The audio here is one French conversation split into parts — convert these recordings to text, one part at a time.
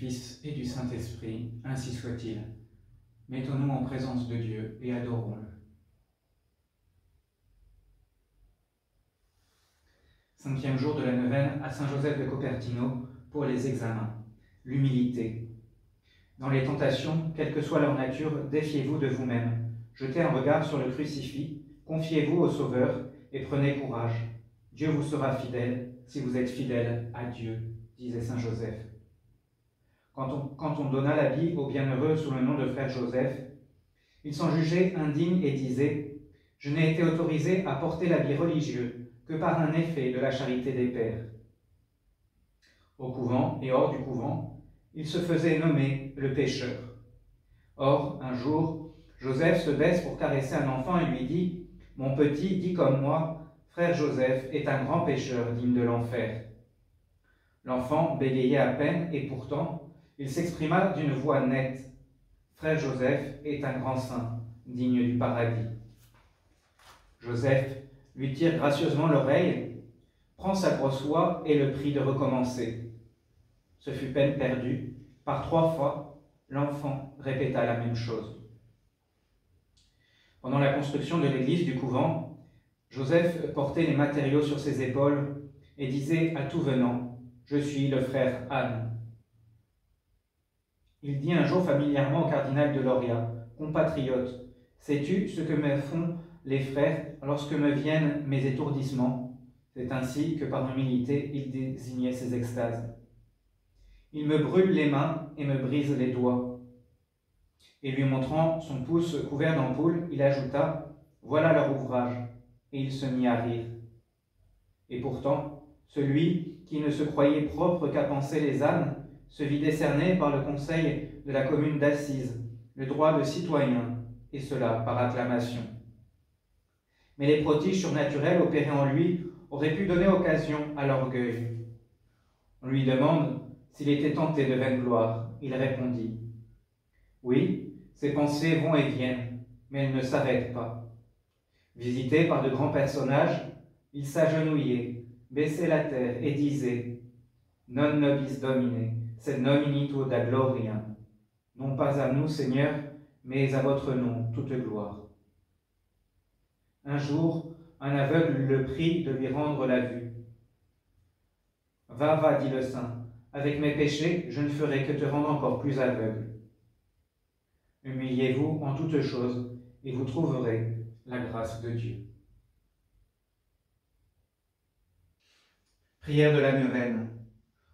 Fils et du Saint-Esprit, ainsi soit-il. Mettons-nous en présence de Dieu et adorons-le. Cinquième jour de la neuvaine à Saint-Joseph de Cupertino pour les examens. L'humilité. Dans les tentations, quelle que soit leur nature, défiez-vous de vous-même. Jetez un regard sur le crucifix, confiez-vous au Sauveur et prenez courage. Dieu vous sera fidèle si vous êtes fidèle à Dieu, disait Saint Joseph. Quand on donna l'habit au bienheureux sous le nom de frère Joseph, il s'en jugeait indigne et disait « Je n'ai été autorisé à porter l'habit religieux que par un effet de la charité des pères. » Au couvent et hors du couvent, il se faisait nommer le pécheur. Or, un jour, Joseph se baisse pour caresser un enfant et lui dit « Mon petit, dis comme moi, frère Joseph est un grand pécheur digne de l'enfer. » L'enfant bégayait à peine et pourtant, il s'exprima d'une voix nette. « Frère Joseph est un grand saint, digne du paradis. » Joseph lui tire gracieusement l'oreille, prend sa grosse oie et le prie de recommencer. Ce fut peine perdue. Par 3 fois, l'enfant répéta la même chose. Pendant la construction de l'église du couvent, Joseph portait les matériaux sur ses épaules et disait à tout venant « Je suis le frère Anne ». Il dit un jour familièrement au cardinal de Loria, compatriote, « Sais-tu ce que me font les frères lorsque me viennent mes étourdissements ?» C'est ainsi que par humilité il désignait ses extases. « Il me brûle les mains et me brise les doigts. » Et lui montrant son pouce couvert d'ampoules, il ajouta « Voilà leur ouvrage. » Et il se mit à rire. Et pourtant, celui qui ne se croyait propre qu'à penser les âmes se vit décerner par le conseil de la commune d'Assise le droit de citoyen, et cela par acclamation. Mais les prodiges surnaturels opérés en lui auraient pu donner occasion à l'orgueil. On lui demande s'il était tenté de vaine gloire. Il répondit « Oui, ses pensées vont et viennent, mais elles ne s'arrêtent pas. » Visité par de grands personnages, il s'agenouillait, baissait la terre et disait « Non nobis Domine, sed nomini tuo da gloria. » Non pas à nous, Seigneur, mais à votre nom, toute gloire. Un jour, un aveugle le prie de lui rendre la vue. « Va, va, dit le saint, avec mes péchés, je ne ferai que te rendre encore plus aveugle. » Humiliez-vous en toutes choses, et vous trouverez la grâce de Dieu. Prière de la neuvaine.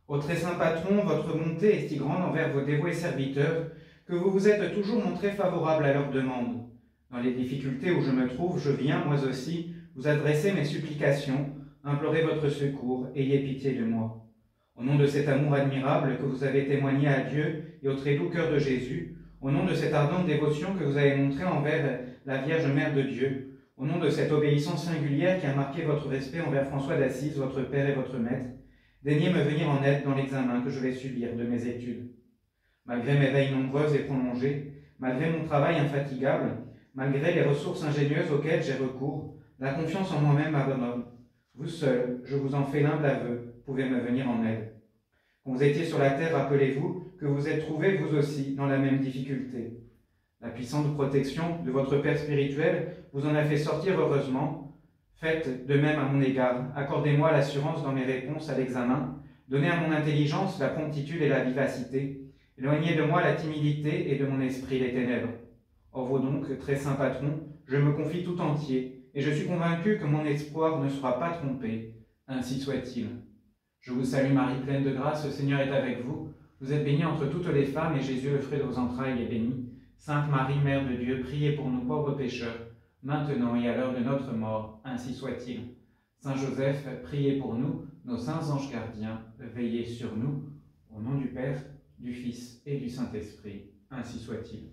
Ô très saint patron, votre bonté est si grande envers vos dévoués serviteurs que vous vous êtes toujours montré favorable à leurs demandes. Dans les difficultés où je me trouve, je viens, moi aussi, vous adresser mes supplications, implorer votre secours, ayez pitié de moi. Au nom de cet amour admirable que vous avez témoigné à Dieu et au très doux cœur de Jésus, au nom de cette ardente dévotion que vous avez montrée envers la Vierge Mère de Dieu, au nom de cette obéissance singulière qui a marqué votre respect envers François d'Assise, votre Père et votre Maître, daignez me venir en aide dans l'examen que je vais subir de mes études. Malgré mes veilles nombreuses et prolongées, malgré mon travail infatigable, malgré les ressources ingénieuses auxquelles j'ai recours, la confiance en moi-même m'abandonne. Vous seul, je vous en fais l'humble aveu, pouvez me venir en aide. Quand vous étiez sur la terre, rappelez-vous que vous êtes trouvés vous aussi dans la même difficulté. La puissante protection de votre Père spirituel vous en a fait sortir heureusement. Faites de même à mon égard. Accordez-moi l'assurance dans mes réponses à l'examen. Donnez à mon intelligence la promptitude et la vivacité. Éloignez de moi la timidité et de mon esprit les ténèbres. Ô vous donc, très saint patron, je me confie tout entier et je suis convaincu que mon espoir ne sera pas trompé. Ainsi soit-il. Je vous salue Marie, pleine de grâce, le Seigneur est avec vous. Vous êtes bénie entre toutes les femmes et Jésus, le fruit de vos entrailles, est béni. Sainte Marie, Mère de Dieu, priez pour nous pauvres pécheurs, maintenant et à l'heure de notre mort, ainsi soit-il. Saint Joseph, priez pour nous, nos saints anges gardiens, veillez sur nous. Au nom du Père, du Fils et du Saint-Esprit, ainsi soit-il.